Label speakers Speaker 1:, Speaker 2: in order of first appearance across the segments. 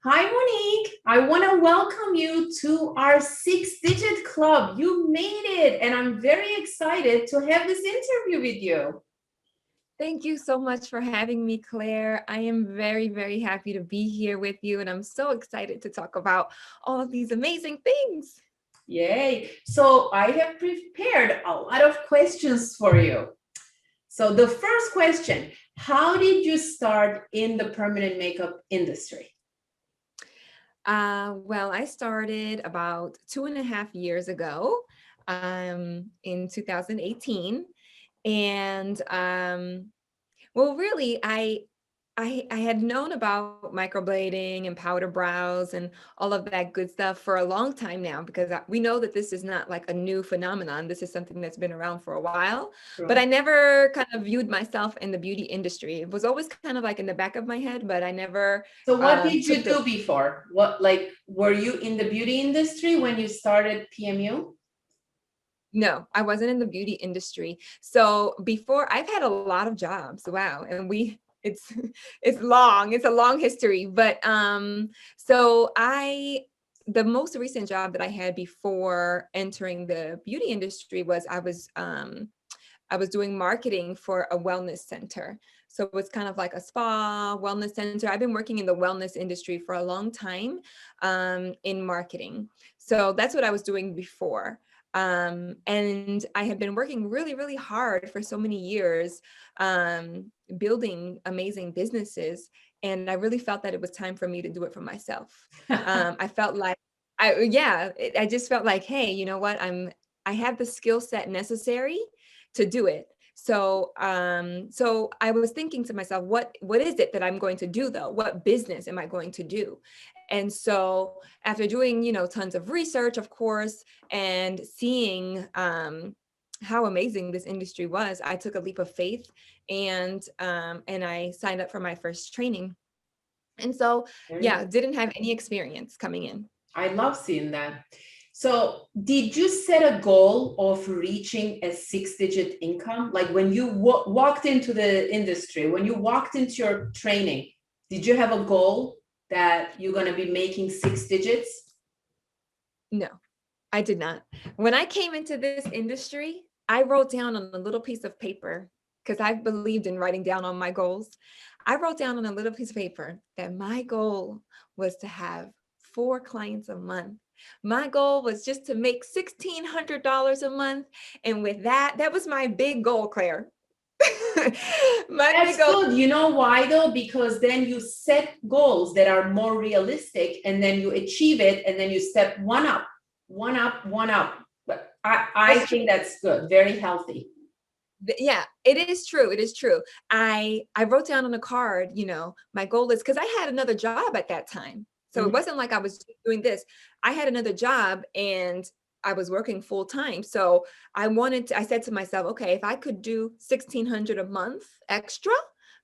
Speaker 1: Hi, Monique. I want to welcome you to our six-digit club. You made it, and I'm very excited to have this interview with you.
Speaker 2: Thank you so much for having me, Claire. I am very, very happy to be here with you, and I'm so excited to talk about all of these amazing things.
Speaker 1: Yay. So I have prepared a lot of questions for you. So the first question, how did you start in the permanent makeup industry?
Speaker 2: Well, I started about 2.5 years ago, in 2018, and well, really, I had known about microblading and powder brows and all of that good stuff for a long time now because we know that this is not like a new phenomenon. This is something that's been around for a while, but I
Speaker 1: True.
Speaker 2: never kind of viewed myself in the beauty industry. It was always kind of like in the back of my head, but I never
Speaker 1: So what did
Speaker 2: took
Speaker 1: you
Speaker 2: the
Speaker 1: do before? Were you in the beauty industry when you started PMU?
Speaker 2: No, I wasn't in the beauty industry. So before I've had a lot of jobs. Wow. And it's it's long. It's a long history. But so the most recent job that I had before entering the beauty industry was I was doing marketing for a wellness center. So it's kind of like a spa wellness center. I've been working in the wellness industry for a long time, in marketing. So that's what I was doing before. And I had been working really, really hard for so many years, building amazing businesses. And I really felt that it was time for me to do it for myself. I felt like I just felt like, hey, you know what? I have the skill set necessary to do it. So I was thinking to myself, what is it that I'm going to do though? What business am I going to do? And so after doing, tons of research, of course, and seeing how amazing this industry was, I took a leap of faith and I signed up for my first training. And so,
Speaker 1: Very
Speaker 2: yeah, didn't have any experience coming in.
Speaker 1: I love seeing that. So, did you set a goal of reaching a six-digit income? Like when you walked into the industry, when you walked into your training, did you have a goal that you're going to be making six digits?
Speaker 2: No, I did not. When I came into this industry, I wrote down on a little piece of paper because I believed in writing down on my goals. I wrote down on a little piece of paper that my goal was to have 4 clients a month. My goal was just to make $1,600 a month. And with that, that was my big goal, Claire. My big
Speaker 1: That's
Speaker 2: goal.
Speaker 1: good. You know why though? Because then you set goals that are more realistic and then you achieve it and then you step one up, one up, one up. But I
Speaker 2: That's true.
Speaker 1: think that's good, very healthy.
Speaker 2: Yeah, it is true. It is true. I wrote down on a card, my goal is because I had another job at that time. So it
Speaker 1: Mhm.
Speaker 2: wasn't like I was doing this. I had another job and I was working full time. So I said to myself, okay, if I could do 1,600 a month extra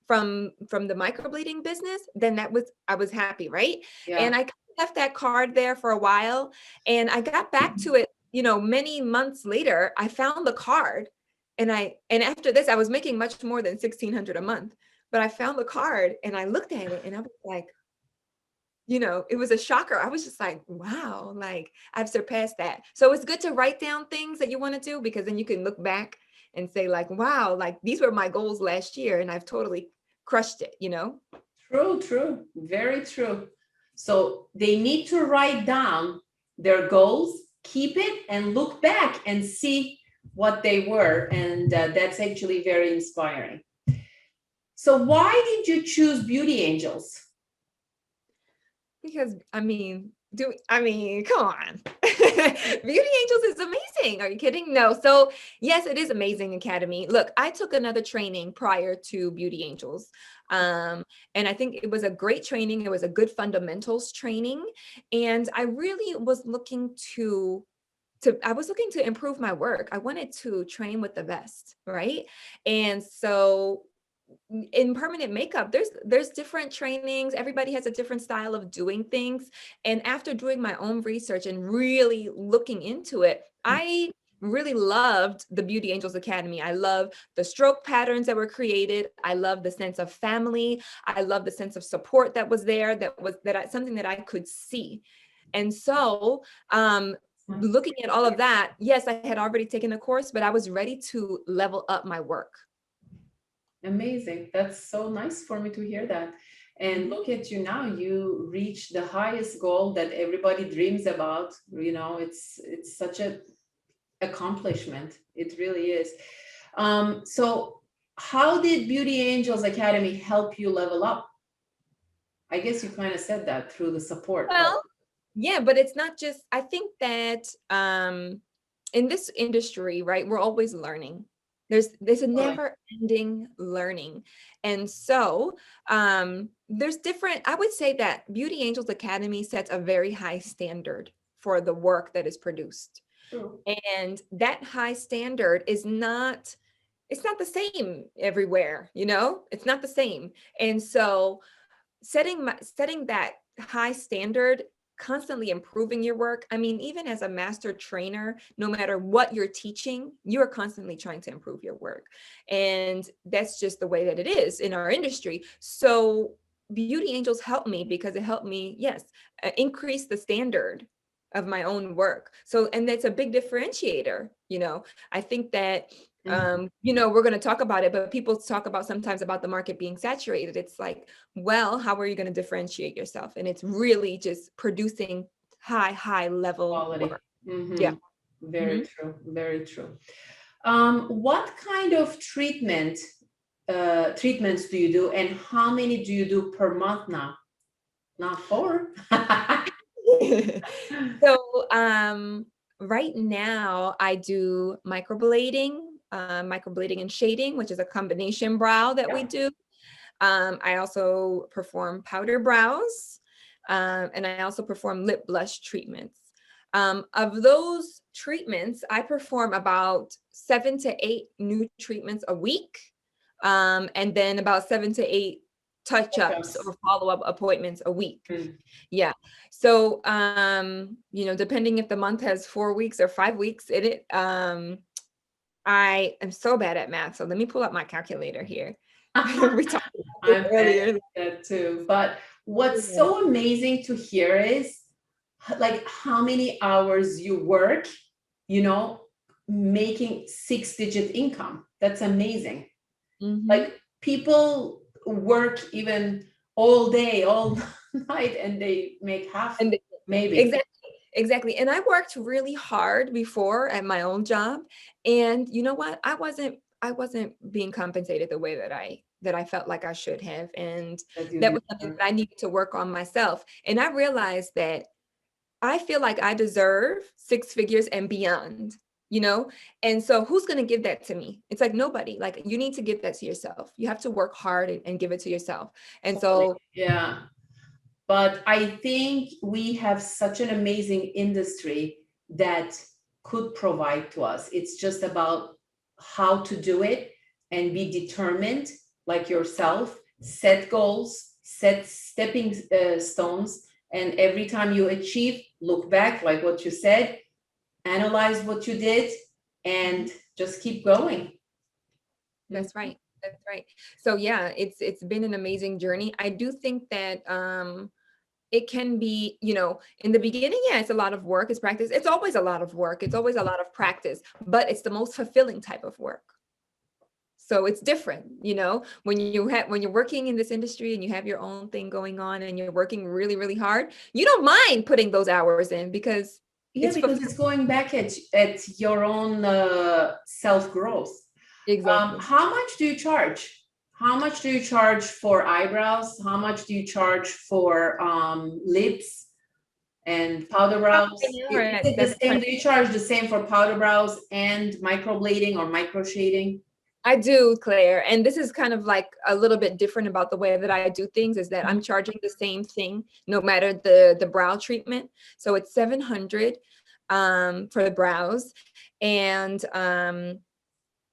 Speaker 2: from the microblading business, then I was happy, right? And
Speaker 1: Yeah.
Speaker 2: I kind of left that card there for a while and I got back to it, many months later, I found the card and after this, I was making much more than 1,600 a month. But I found the card and I looked at it and I was like, it was a shocker. I was just like, wow, like I've surpassed that. So it's good to write down things that you want to do because then you can look back and say, like, wow, like these were my goals last year and I've totally crushed it.
Speaker 1: True, true, very true. So they need to write down their goals, keep it, and look back and see what they were. And that's actually very inspiring. So, why did you choose Beauty Angels?
Speaker 2: Because come on. Beauty Angels is amazing. Are you kidding? No. So yes, it is amazing academy. Look, I took another training prior to Beauty Angels. And I think it was a great training. It was a good fundamentals training. And I really was looking I was looking to improve my work. I wanted to train with the best, right? And so in permanent makeup there's different trainings. Everybody has a different style of doing things, and after doing my own research and really looking into it, really loved the Beauty Angels Academy. I love the stroke patterns that were created. I love the sense of family. I love the sense of support that was there, something that I could see. And so looking at all of that, yes, I had already taken the course, but I was ready to level up my work.
Speaker 1: Amazing. That's so nice for me to hear that. And look at you now, you reached the highest goal that everybody dreams about. You know, it's such a accomplishment. It really is. So how did Beauty Angels Academy help you level up? I guess you kind of said that through the support.
Speaker 2: Well, yeah, but it's not just, I think that in this industry, right, we're always learning. There's a never ending learning. And so there's different, I would say that Beauty Angels Academy sets a very high standard for the work that is produced.
Speaker 1: True.
Speaker 2: And that high standard is not, it's not the same everywhere, you know, it's not the same. And so setting that high standard, constantly improving your work. I mean, even as a master trainer, no matter what you're teaching, you are constantly trying to improve your work. And that's just the way that it is in our industry. So Beauty Angels helped me because it helped me, yes, increase the standard of my own work. So, and that's a big differentiator. You know, I think that you know, we're going to talk about it, but people talk about sometimes about the market being saturated. It's like, well, how are you going to differentiate yourself? And it's really just producing high level
Speaker 1: Quality.
Speaker 2: work. Yeah.
Speaker 1: Very true. Very true. What kind of treatments do you do, and how many do you do per month now? Not 4.
Speaker 2: So right now I do microblading and shading, which is a combination brow that we do. I also perform powder brows, and I also perform lip blush treatments. Of those treatments, I perform about 7 to 8 new treatments a week, and then about 7 to 8 touch-ups or follow-up appointments a week. Yeah. So, you know, depending if the month has 4 weeks or 5 weeks in it, I am so bad at math. So let me pull up my calculator here. We talked about this earlier.
Speaker 1: That too. But what's so amazing to hear is like how many hours you work, you know, making 6-digit income. That's amazing. Like people work even all day, all night, and they make half, and maybe.
Speaker 2: Exactly. And I worked really hard before at my own job. And you know what? I wasn't being compensated the way that I felt like I should have. And that was something that I needed to work on myself. And I realized that I feel like I deserve 6 figures and beyond, you know? And so who's going to give that to me? It's like nobody. Like you need to give that to yourself. You have to work hard and give it to yourself. And so,
Speaker 1: yeah. But I think we have such an amazing industry that could provide to us. It's just about how to do it and be determined, like yourself, set goals, set stepping stones, and every time you achieve, look back, like what you said, analyze what you did, and just keep going.
Speaker 2: That's right. That's right. So yeah, it's been an amazing journey. I do think that it can be, you know, in the beginning, yeah, it's a lot of work, it's practice. It's always a lot of work. It's always a lot of practice, but it's the most fulfilling type of work. So it's different, you know, when you're working in this industry and you have your own thing going on and you're working really, really hard, you don't mind putting those hours in because
Speaker 1: it's going back at your own self-growth.
Speaker 2: Exactly.
Speaker 1: How much do you charge? How much do you charge for eyebrows? How much do you charge for lips and powder brows? Is it the same? Do you charge the same for powder brows and microblading or micro shading?
Speaker 2: I do, Claire. And this is kind of like a little bit different about the way that I do things is that I'm charging the same thing, no matter the brow treatment. So it's $700 for the brows. And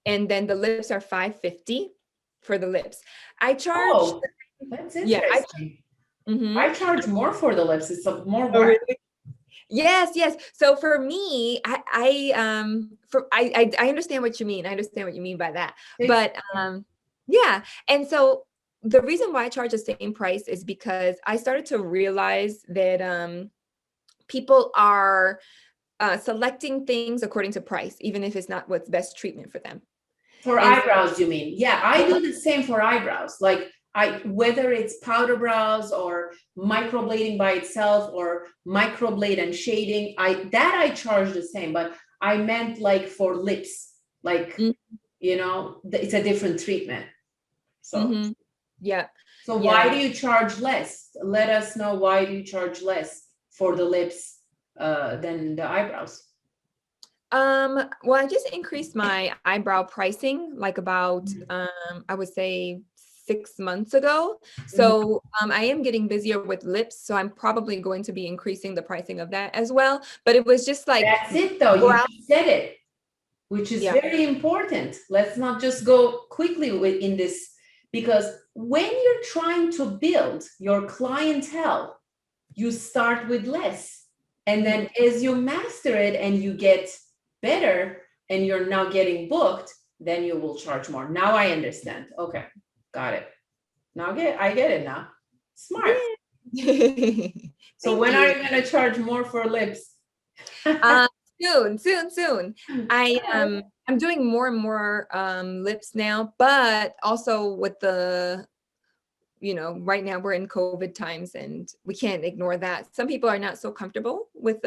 Speaker 2: then the lips are $550 for the lips. I charge.
Speaker 1: Oh, that's interesting.
Speaker 2: Yeah,
Speaker 1: I charge more for the lips. It's more work.
Speaker 2: Really? Yes, yes. So for me, I understand what you mean. I understand what you mean by that.
Speaker 1: It's
Speaker 2: But yeah. And so the reason why I charge the same price is because I started to realize that people are selecting things according to price, even if it's not what's best treatment for them.
Speaker 1: for
Speaker 2: And
Speaker 1: eyebrows, you mean? Yeah, I do the same for eyebrows. Like whether it's powder brows or microblading by itself or microblade and shading, I charge the same. But I meant like for lips, like
Speaker 2: mm,
Speaker 1: it's a different treatment. So,
Speaker 2: mhm. Yeah,
Speaker 1: so why
Speaker 2: yeah.
Speaker 1: do you charge less? Let us know, why do you charge less for the lips than the eyebrows?
Speaker 2: Well, I just increased my eyebrow pricing like about I would say 6 months ago.
Speaker 1: Mhm.
Speaker 2: So I am getting busier with lips, so I'm probably going to be increasing the pricing of that as well. But it was just like
Speaker 1: That's it, though. You
Speaker 2: brow,
Speaker 1: just said it, which is
Speaker 2: yeah.
Speaker 1: very important. Let's not just go quickly in this, because when you're trying to build your clientele, you start with less. And then as you master it and you get better and you're now getting booked, then you will charge more. Now I understand. Okay, got it. Now I get it now. Smart.
Speaker 2: Yeah.
Speaker 1: So
Speaker 2: Thank
Speaker 1: when are
Speaker 2: you.
Speaker 1: you going to charge more for lips?
Speaker 2: Um, soon. I'm doing more and more lips now, but also with the right now we're in COVID times and we can't ignore that. Some people are not so comfortable with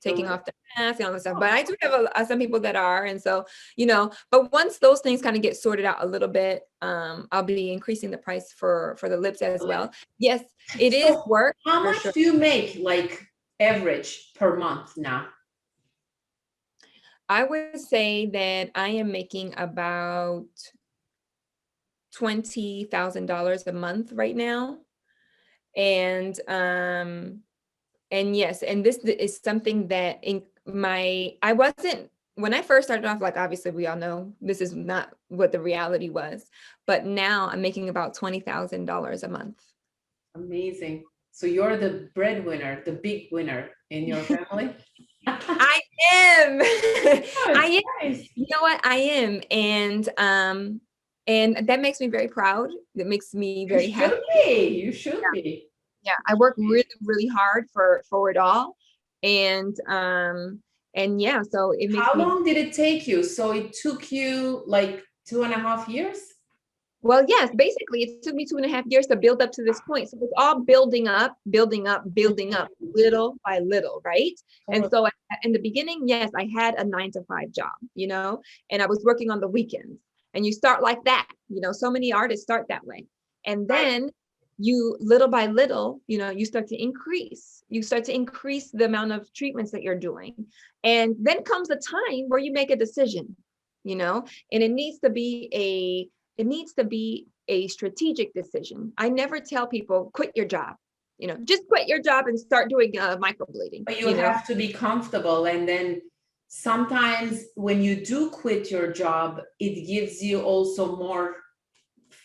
Speaker 2: taking off the mask and all that stuff, but I do have some people that are. And so, but once those things kind of get sorted out a little bit, I'll be increasing the price for the lips as well. Yes, it is
Speaker 1: So
Speaker 2: work
Speaker 1: how
Speaker 2: for
Speaker 1: much
Speaker 2: sure.
Speaker 1: do you make, like, average per month now?
Speaker 2: I would say that I am making about $20,000 a month right now. And yes, and this is something that I wasn't, when I first started off, like obviously we all know this is not what the reality was, but now I'm making about $20,000 a month.
Speaker 1: Amazing. So you're the breadwinner, the big winner in your family?
Speaker 2: I am.
Speaker 1: Oh, it's
Speaker 2: I am.
Speaker 1: nice.
Speaker 2: You know what? I am. And that makes me very proud. That makes me
Speaker 1: You
Speaker 2: very happy.
Speaker 1: should be. You should be.
Speaker 2: Yeah, I work really, really hard for it all. And yeah, so it makes
Speaker 1: How
Speaker 2: me,
Speaker 1: long did it take you? So it took you like 2.5 years?
Speaker 2: well, yes, basically it took me 2.5 years to build up to this point. So it's all building up, little by little, right? And
Speaker 1: Totally.
Speaker 2: so in the beginning, yes, I had a 9 to 5 job, and I was working on the weekends. And you start like that, so many artists start that way. And
Speaker 1: Right.
Speaker 2: then you little by little, you start to increase. You start to increase the amount of treatments that you're doing. And then comes a time where you make a decision, and it needs to be a strategic decision. I never tell people quit your job, just quit your job and start doing microblading,
Speaker 1: But you have to be comfortable. And then sometimes when you do quit your job, it gives you also more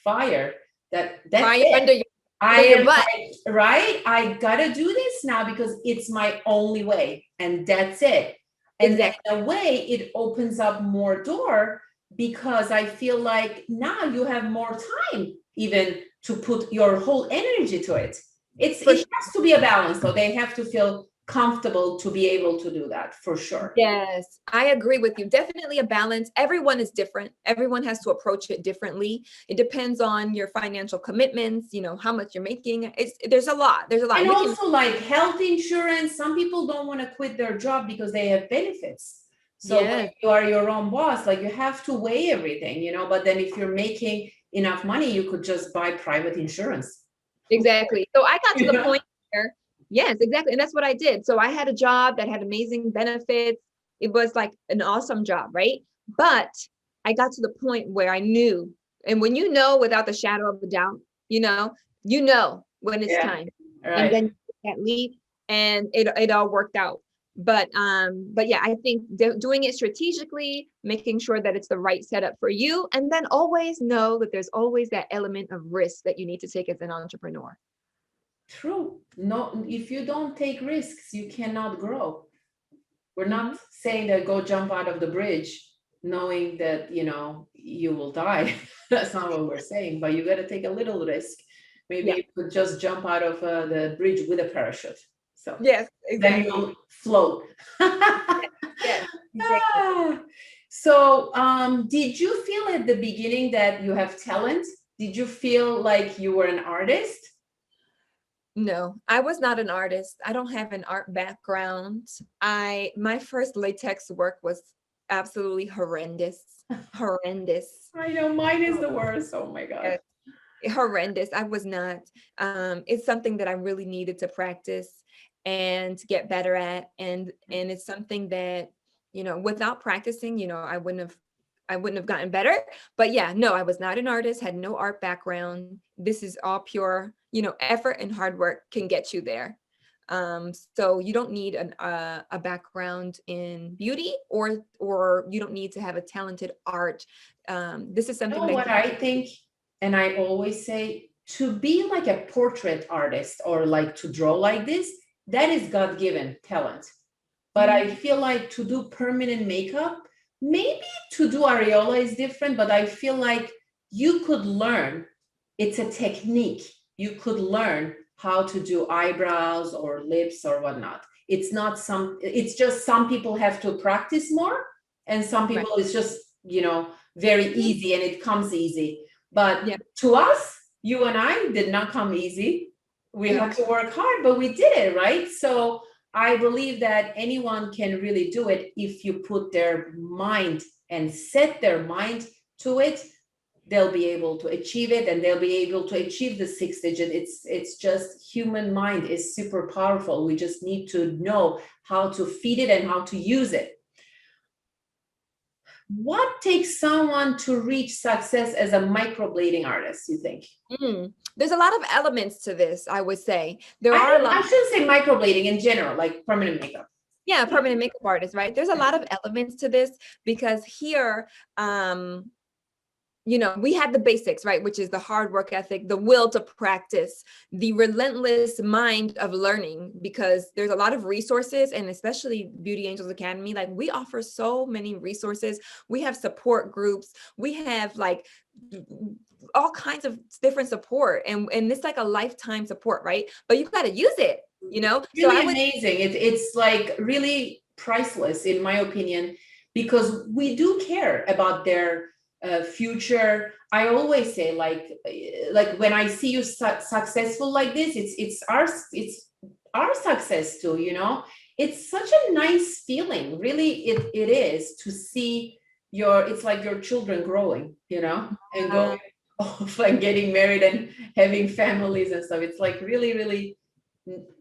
Speaker 1: fire. That's
Speaker 2: fire
Speaker 1: it.
Speaker 2: under your,
Speaker 1: I
Speaker 2: under your
Speaker 1: am
Speaker 2: butt.
Speaker 1: right. I gotta do this now because it's my only way, and that's it. And then
Speaker 2: Exactly.
Speaker 1: in a way, it opens up more door because I feel like now you have more time even to put your whole energy to it.
Speaker 2: For
Speaker 1: It has to be a balance, though. They have to feel comfortable to be able to do that for sure.
Speaker 2: Yes, I agree with you. Definitely a balance. Everyone is different. Everyone has to approach it differently. It depends on your financial commitments, how much you're making. There's a lot. There's a lot.
Speaker 1: And
Speaker 2: We can,
Speaker 1: also like health insurance, some people don't want to quit their job because they have benefits. So when
Speaker 2: yes,
Speaker 1: you are your own boss, like you have to weigh everything, but then if you're making enough money, you could just buy private insurance.
Speaker 2: exactly. So I got to the
Speaker 1: Yeah.
Speaker 2: point where, yes, exactly. And that's what I did. So I had a job that had amazing benefits. It was like an awesome job, right? But I got to the point where I knew, and when you know without the shadow of a doubt, when it's
Speaker 1: Yeah.
Speaker 2: time.
Speaker 1: All
Speaker 2: And
Speaker 1: right.
Speaker 2: then that leap, and it all worked out. But yeah, I think doing it strategically, making sure that it's the right setup for you, and then always know that there's always that element of risk that you need to take as an entrepreneur.
Speaker 1: True. No, if you don't take risks, you cannot grow. We're not saying that go jump out of the bridge knowing that, you will die. That's not what we're saying, but you got to take a little risk. Maybe
Speaker 2: Yeah.
Speaker 1: you could just jump out of the bridge with a parachute. So
Speaker 2: Yes,
Speaker 1: then
Speaker 2: exactly.
Speaker 1: you'll float.
Speaker 2: Yes, exactly.
Speaker 1: Ah. So, did you feel at the beginning that you have talent? Did you feel like you were an artist?
Speaker 2: No, I was not an artist. I don't have an art background. My first latex work was absolutely horrendous. Horrendous.
Speaker 1: I know mine is the worst. Oh my God.
Speaker 2: Yes, horrendous. I was not. It's something that I really needed to practice and get better at. And it's something that, without practicing, I wouldn't have gotten better. But yeah, no, I was not an artist, had no art background. This is all pure, effort and hard work can get you there. So you don't need a background in beauty, or you don't need to have a talented art. This is
Speaker 1: You
Speaker 2: something
Speaker 1: know
Speaker 2: that
Speaker 1: what I think, and I always say, to be like a portrait artist or like to draw like this, that is God-given talent. But I feel like to do permanent makeup, maybe to do areola is different, but I feel like you could learn. It's a technique. You could learn how to do eyebrows or lips or whatnot. It's just some people have to practice more, and some
Speaker 2: right.
Speaker 1: people it's just, very easy and it comes easy. But
Speaker 2: Yeah,
Speaker 1: to us, you and I did not come easy. We
Speaker 2: no,
Speaker 1: had to work hard, but we did it, right? So I believe that anyone can really do it if you put their mind and set their mind to it. They'll be able to achieve it, and they'll be able to achieve the 6 digit. It's just human mind is super powerful. We just need to know how to feed it and how to use it. What takes someone to reach success as a microblading artist, you think?
Speaker 2: there's a lot of elements to this, I would say. There
Speaker 1: I
Speaker 2: are a
Speaker 1: don't,
Speaker 2: lot.
Speaker 1: I shouldn't say microblading in general, like permanent makeup.
Speaker 2: Yeah, permanent makeup artist, right? There's a lot of elements to this because here, we had the basics, right? Which is the hard work ethic, the will to practice, the relentless mind of learning, because there's a lot of resources, and especially Beauty Angels Academy, like we offer so many resources. We have support groups. We have like all kinds of different support, and it's like a lifetime support, right? But you got to use it, So
Speaker 1: Really
Speaker 2: I would.
Speaker 1: amazing. It's like really priceless, in my opinion, because we do care about their future. I always say, like when I see you successful like this, it's our success too. It's such a nice feeling. Really, it is to see it's like your children growing, and going off and getting married and having families and stuff. It's like really, really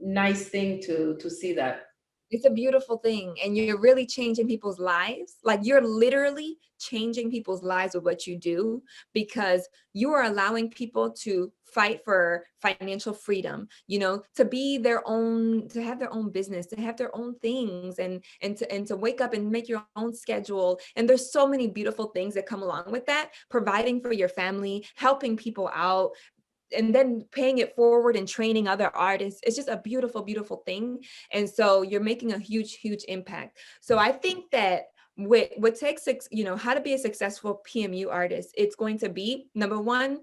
Speaker 1: nice thing to see that.
Speaker 2: It's a beautiful thing, and you're really changing people's lives. Like you're literally changing people's lives with what you do, because you are allowing people to fight for financial freedom, to have their own business, to have their own things, and to wake up and make your own schedule. And there's so many beautiful things that come along with that, providing for your family, helping people out, and then paying it forward and training other artists. It's just a beautiful, beautiful thing. And so you're making a huge, huge impact. So I think that what takes, how to be a successful PMU artist, it's going to be, number one,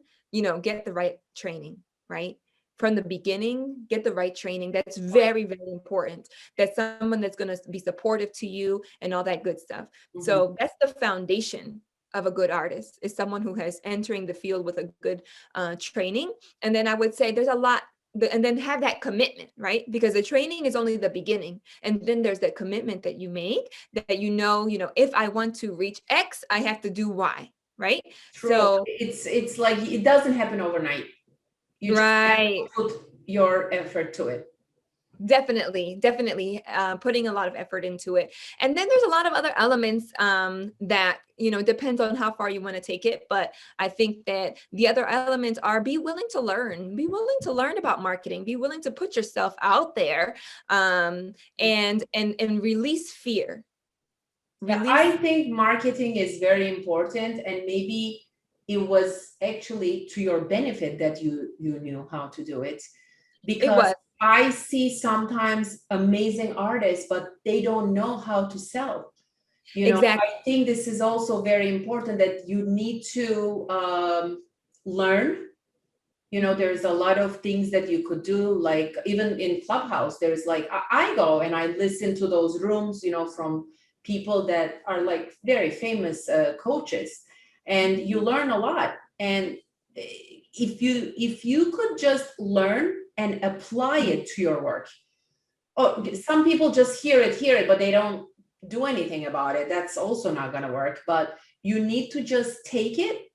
Speaker 2: get the right training, right? From the beginning, get the right training. That's very, very important. That's someone that's going to be supportive to you and all that good stuff.
Speaker 1: Mhm.
Speaker 2: So that's the foundation of a good artist, is someone who has entering the field with a good training. And then I would say there's a lot, and then have that commitment, right? Because the training is only the beginning. And then there's that commitment that you make, that if I want to reach X, I have to do Y, right?
Speaker 1: True.
Speaker 2: So,
Speaker 1: It's like it doesn't happen overnight. You just have to
Speaker 2: right.
Speaker 1: put your effort to it.
Speaker 2: Definitely, definitely putting a lot of effort into it. And then there's a lot of other elements that, depends on how far you want to take it. But I think that the other elements are be willing to learn about marketing, be willing to put yourself out there, and release fear.
Speaker 1: Yeah, I think marketing is very important, and maybe it was actually to your benefit that you knew how to do it.
Speaker 2: It was.
Speaker 1: because I see sometimes amazing artists, but they don't know how to sell. You know,
Speaker 2: Exactly.
Speaker 1: I think this is also very important that you need to learn. You know, there's a lot of things that you could do, like even in Clubhouse, there's like, I go and I listen to those rooms, you know, from people that are like very famous coaches, and you learn a lot. And if you could just learn and apply it to your work. Oh, some people just hear it, but they don't do anything about it. That's also not going to work. But you need to just take it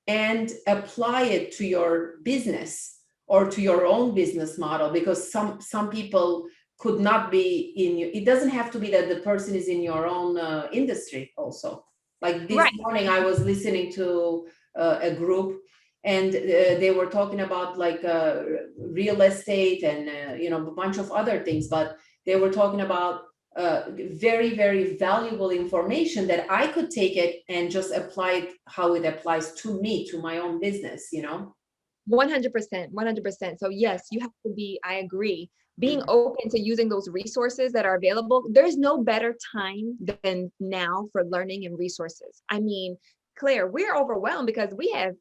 Speaker 1: and apply it to your business or to your own business model, because some people could not be in you. It doesn't have to be that the person is in your own industry also. Like this
Speaker 2: Right.
Speaker 1: morning, I was listening to a group, and they were talking about like real estate and you know, a bunch of other things, but they were talking about very, very valuable information that I could take it and just apply it how it applies to me, to my own business, you know?
Speaker 2: 100%, 100%. So yes, you have to be, I agree, being
Speaker 1: Mhm.
Speaker 2: open to using those resources that are available. There's no better time than now for learning and resources. I mean, Claire, we're overwhelmed because we have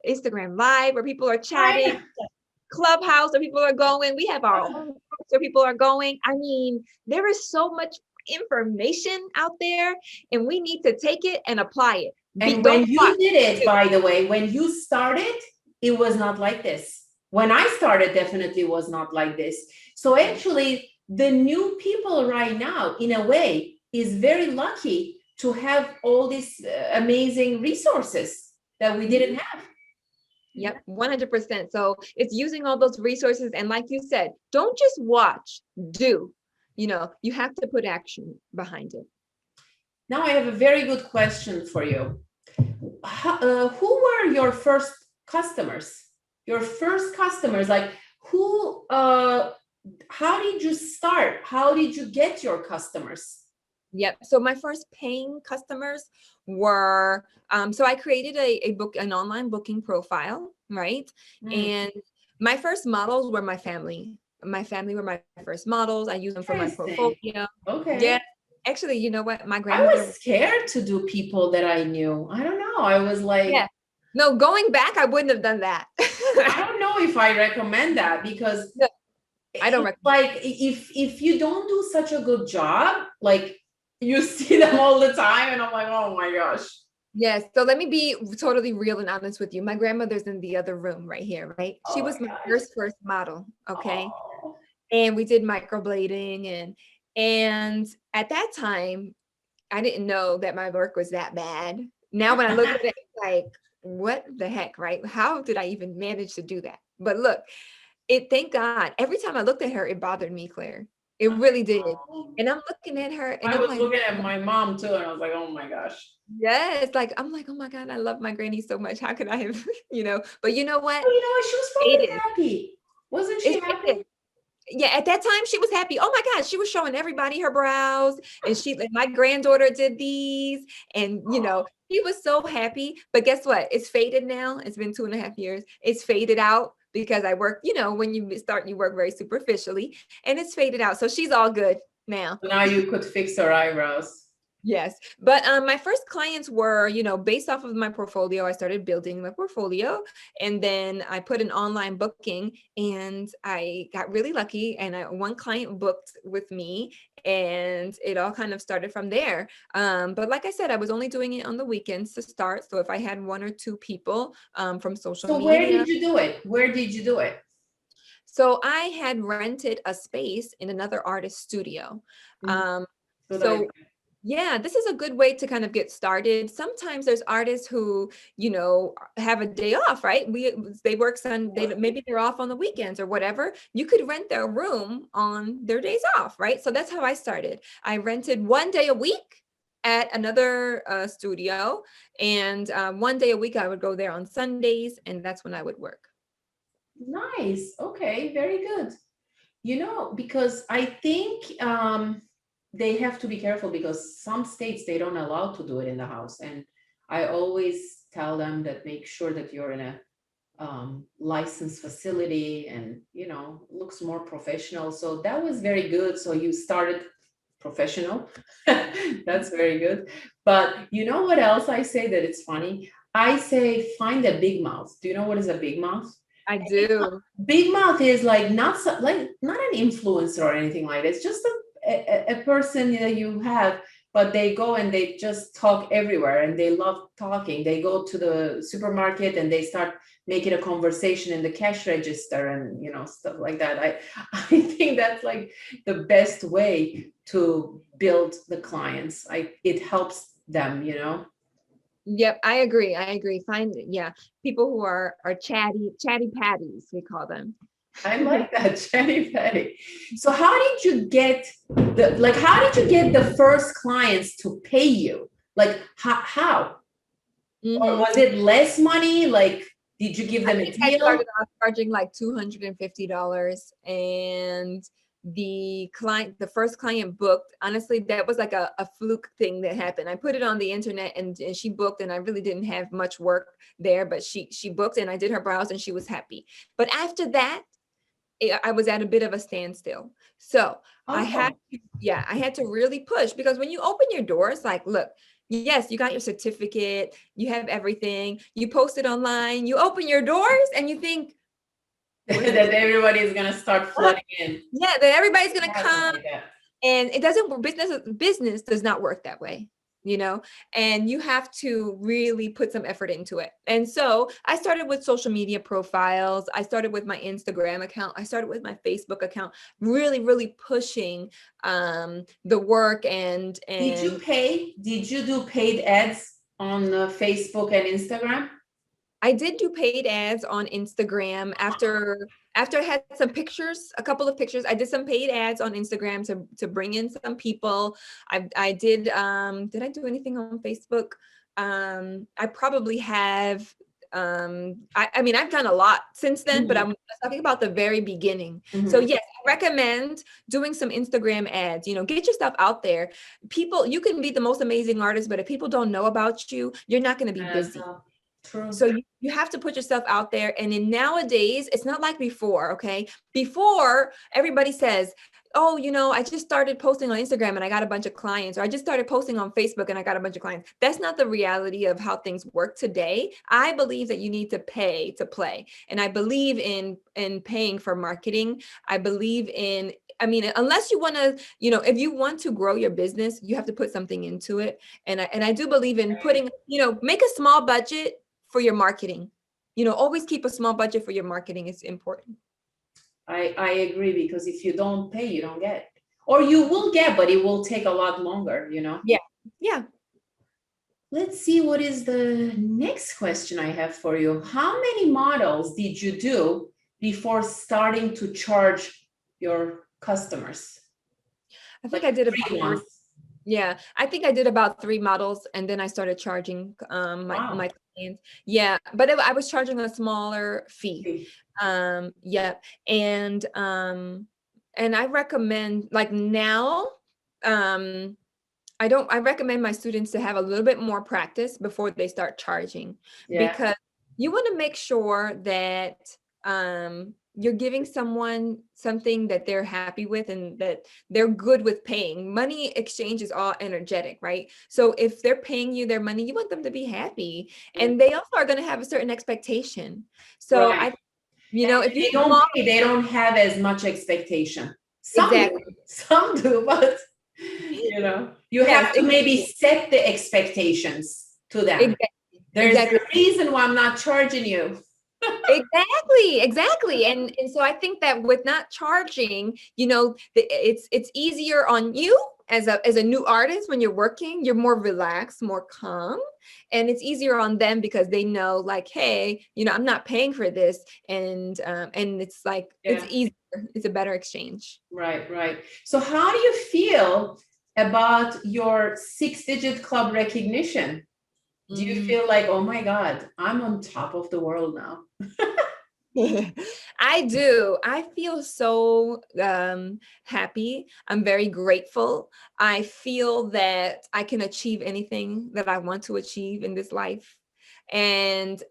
Speaker 2: Instagram Live where people are chatting,
Speaker 1: Right.
Speaker 2: Clubhouse where people are going. We have our own groups where people are going. I mean, there is so much information out there, and we need to take it and apply it.
Speaker 1: And
Speaker 2: Don't
Speaker 1: when you
Speaker 2: watch.
Speaker 1: did it, by the way, when you started, it was not like this. When I started, definitely was not like this. So actually, the new people right now, in a way, is very lucky to have all these amazing resources that we didn't have.
Speaker 2: Yep, 100%. So it's using all those resources. And like you said, don't just watch, do. You have to put action behind it.
Speaker 1: Now I have a very good question for you. Who were your first customers? Your first customers, like who, how did you start? How did you get your customers?
Speaker 2: Yep. So my first paying customers were, so I created an online booking profile, right?
Speaker 1: Mm,
Speaker 2: And my first models were my family. My family were my first models. I use them for my
Speaker 1: interesting.
Speaker 2: portfolio. Yeah.
Speaker 1: Okay.
Speaker 2: Actually, you know what? My
Speaker 1: I was
Speaker 2: grandmother.
Speaker 1: scared to do people that I knew. I don't know. I was like,
Speaker 2: Yeah. No, going back, I wouldn't have done that.
Speaker 1: I don't know if I recommend that, because
Speaker 2: No, I don't
Speaker 1: it's
Speaker 2: recommend.
Speaker 1: like if you don't do such a good job, like you see them all the time, and I'm like, oh my gosh.
Speaker 2: Yes. So let me be totally real and honest with you. My grandmother's in the other room right here, right? She
Speaker 1: Oh my
Speaker 2: was my
Speaker 1: gosh.
Speaker 2: first model. Okay.
Speaker 1: Oh.
Speaker 2: And we did microblading and at that time, I didn't know that my work was that bad. Now when I look at it, it's like, what the heck, right? How did I even manage to do that? But look, thank God, every time I looked at her, it bothered me, Claire. It really did. And I'm looking at her and
Speaker 1: I
Speaker 2: I'm
Speaker 1: was
Speaker 2: like,
Speaker 1: looking at my mom too, and I was like, oh my gosh.
Speaker 2: yes, like I'm like, oh my God, I love my granny so much. How could I have, but you know what?
Speaker 1: Oh, you know what? She was probably
Speaker 2: Faded.
Speaker 1: happy. Wasn't she
Speaker 2: It's
Speaker 1: happy?
Speaker 2: faded. Yeah, at that time she was happy. Oh my God, she was showing everybody her brows, and my granddaughter did these, and she was so happy. But guess what? It's faded now. It's been 2.5 years. It's faded out because I work, when you start, you work very superficially, and it's faded out. So she's all good now.
Speaker 1: Now you could fix her eyebrows.
Speaker 2: Yes. But my first clients were, based off of my portfolio. I started building my portfolio, and then I put an online booking, and I got really lucky, and one client booked with me, and it all kind of started from there. But like I said, I was only doing it on the weekends to start. So if I had one or two people from social
Speaker 1: So where
Speaker 2: media.
Speaker 1: did you do it? Where did you do it?
Speaker 2: So I had rented a space in another artist studio.
Speaker 1: Mm, good idea.
Speaker 2: So yeah, this is a good way to kind of get started. Sometimes there's artists who, have a day off, right? They work maybe they're off on the weekends or whatever. You could rent their room on their days off, right? So that's how I started. I rented one day a week at another studio, and one day a week I would go there on Sundays, and that's when I would work.
Speaker 1: Nice. Okay, very good. Because I think they have to be careful, because some states they don't allow to do it in the house, and I always tell them that make sure that you're in a licensed facility, and looks more professional. So that was very good. So you started professional. That's very good. But you know what else I say that it's funny? I say find a big mouth. Do you know what is a big mouth?
Speaker 2: I do.
Speaker 1: Big mouth is like not an influencer or anything like that. It's just a person that you have, but they go and they just talk everywhere and they love talking. They go to the supermarket and they start making a conversation in the cash register and stuff like that. I think that's like the best way to build the clients. It helps them.
Speaker 2: Yep, I agree. I agree. Find, yeah, people who are chatty patties, we call them.
Speaker 1: I like that, Jenny Petty. So how did you get the first clients to pay you? Like how? Or was it less money? Like, did you give them a
Speaker 2: I
Speaker 1: deal?
Speaker 2: started off charging like $250, and the first client booked. Honestly, that was like a fluke thing that happened. I put it on the internet and she booked, and I really didn't have much work there, but she booked and I did her brows and she was happy. But after that, I was at a bit of a standstill. So I had to really push, because when you open your doors, like, look, yes, you got your certificate, you have everything, you post it online, you open your doors and you think
Speaker 1: that everybody is gonna start flooding in.
Speaker 2: Yeah, that everybody's gonna come,
Speaker 1: Like that.
Speaker 2: and it doesn't work. Business does not work that way, and you have to really put some effort into it. And so I started with social media profiles. I started with my Instagram account. I started with my Facebook account, really, really pushing the work. And
Speaker 1: Did you do paid ads on Facebook and Instagram?
Speaker 2: I did do paid ads on Instagram after I had some pictures, a couple of pictures. I did some paid ads on Instagram to bring in some people. I did I do anything on Facebook? I probably have I mean, I've done a lot since then, but I'm talking about the very beginning. So yes, I recommend doing some Instagram ads. Get your stuff out there. People, you can be the most amazing artist, but if people don't know about you, you're not going to be busy.
Speaker 1: True.
Speaker 2: So you have to put yourself out there. And in nowadays, it's not like before, okay? Before, everybody says, oh, I just started posting on Instagram and I got a bunch of clients, or I just started posting on Facebook and I got a bunch of clients. That's not the reality of how things work today. I believe that you need to pay to play. And I believe in paying for marketing. I believe in, unless you want to, if you want to grow your business, you have to put something into it. And I do believe in putting, make a small budget for your marketing. Always keep a small budget for your marketing. It's important.
Speaker 1: I agree, because if you don't pay, you don't get. Or you will get, but it will take a lot longer,
Speaker 2: Yeah.
Speaker 1: Let's see, what is the next question I have for you. How many models did you do before starting to charge your customers?
Speaker 2: I think I did about 3. Yeah, I think I did about 3 models, and then I started charging my clients. Yeah, but I was charging a smaller fee. Yeah, and I recommend, like, now, I recommend my students to have a little bit more practice before they start charging, because you want to make sure that you're giving someone something that they're happy with and that they're good with paying. Money exchange is all energetic, right? So if they're paying you their money, you want them to be happy, and they also are going to have a certain expectation. So if
Speaker 1: they don't pay, they don't have as much expectation. Some do, but you have to maybe set the expectations to them. There's a reason why I'm not charging you.
Speaker 2: Exactly. And so I think that with not charging, it's easier on you as a new artist. When you're working, you're more relaxed, more calm, and it's easier on them because they know, like, hey, I'm not paying for this, and it's like, it's easier. It's a better exchange.
Speaker 1: Right. So how do you feel about your 6-digit club recognition? Do you feel like, oh my God, I'm on top of the world now?
Speaker 2: I do. I feel so happy. I'm very grateful. I feel that I can achieve anything that I want to achieve in this life. And,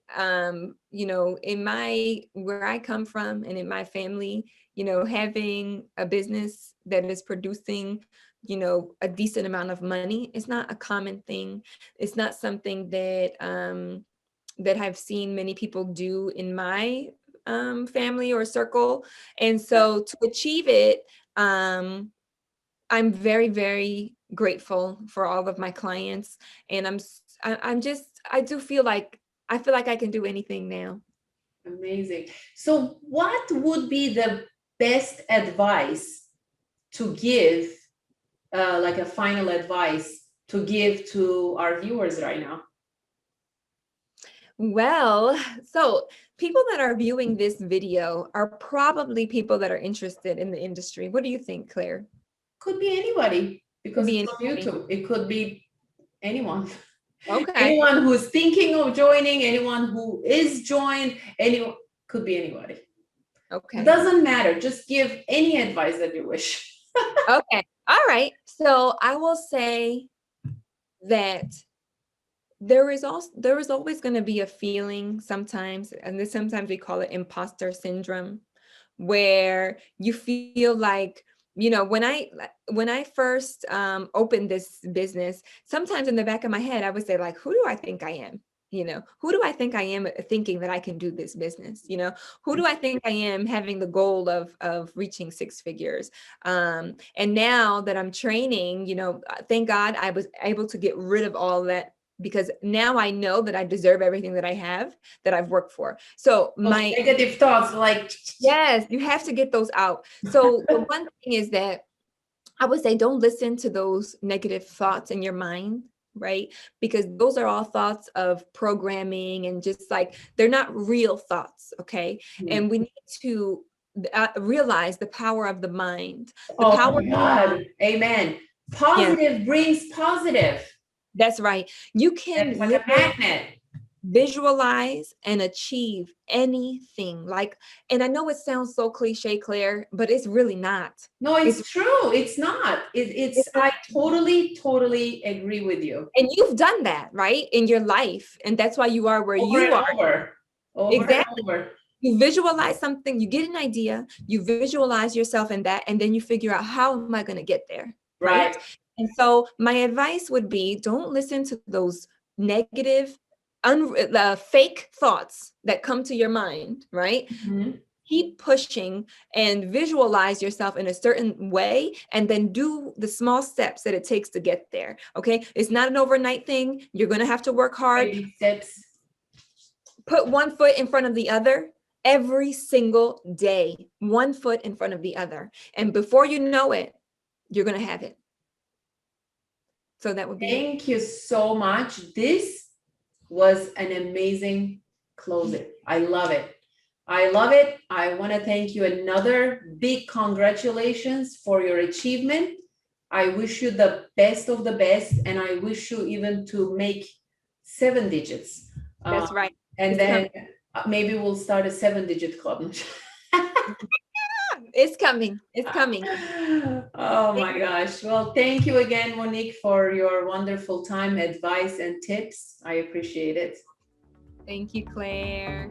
Speaker 2: where I come from and in my family, having a business that is producing, a decent amount of money is not a common thing. It's not something that I've seen many people do in my family or circle. And so to achieve it, I'm very, very grateful for all of my clients. And I do feel like, I can do anything now.
Speaker 1: Amazing. So what would be the best advice to give, like a final advice to give to our viewers right now?
Speaker 2: Well, so people that are viewing this video are probably people that are interested in the industry. What do you think, Claire?
Speaker 1: Could be anybody,
Speaker 2: Could
Speaker 1: because
Speaker 2: be
Speaker 1: it's on
Speaker 2: anybody.
Speaker 1: YouTube. It could be anyone.
Speaker 2: Okay.
Speaker 1: Anyone who's thinking of joining, anyone who is joined, anyone, could be anybody.
Speaker 2: Okay.
Speaker 1: It doesn't matter. Just give any advice that you wish.
Speaker 2: Okay. All right. So I will say that there is always going to be a feeling sometimes, and sometimes we call it imposter syndrome, where you feel like, when I first opened this business, sometimes in the back of my head I would say, like, who do I think I am? Who do I think I am, thinking that I can do this business? Who do I think I am, having the goal of reaching six figures? And now that I'm training, thank God I was able to get rid of all that, because now I know that I deserve everything that I have, that I've worked for. So
Speaker 1: Those negative thoughts, like,
Speaker 2: yes, you have to get those out. So the one thing is that I would say, don't listen to those negative thoughts in your mind, right? Because those are all thoughts of programming, and just like, they're not real thoughts, okay? And we need to realize the power of the mind. The
Speaker 1: oh
Speaker 2: power.
Speaker 1: my God, amen. Positive brings positive.
Speaker 2: That's right. You can
Speaker 1: It's like a magnet.
Speaker 2: visualize and achieve anything. And I know it sounds so cliche, Claire, but it's really not.
Speaker 1: No, it's true. It's not. I totally agree with you.
Speaker 2: And you've done that, right, in your life. And that's why you are where
Speaker 1: Over
Speaker 2: you
Speaker 1: and
Speaker 2: are.
Speaker 1: over and
Speaker 2: Exactly.
Speaker 1: over.
Speaker 2: You visualize something, you get an idea, you visualize yourself in that, and then you figure out, how am I going to get there? Right. And so my advice would be, don't listen to those negative, fake thoughts that come to your mind, right?
Speaker 1: Mm-hmm.
Speaker 2: Keep pushing and visualize yourself in a certain way, and then do the small steps that it takes to get there. Okay. It's not an overnight thing. You're going to have to work hard.
Speaker 1: Baby steps.
Speaker 2: Put one foot in front of the other every single day, one foot in front of the other. And before you know it, you're going to have it. So that would be
Speaker 1: Thank you so much. This was an amazing closing. I love it. I love it. I want to thank you. Another big congratulations for your achievement. I wish you the best of the best, and I wish you even to make 7 digits.
Speaker 2: That's right.
Speaker 1: And then maybe we'll start a 7-digit club.
Speaker 2: It's coming. It's coming.
Speaker 1: Oh my gosh. Well, thank you again, Monique, for your wonderful time, advice, and tips. I appreciate it.
Speaker 2: Thank you, Claire.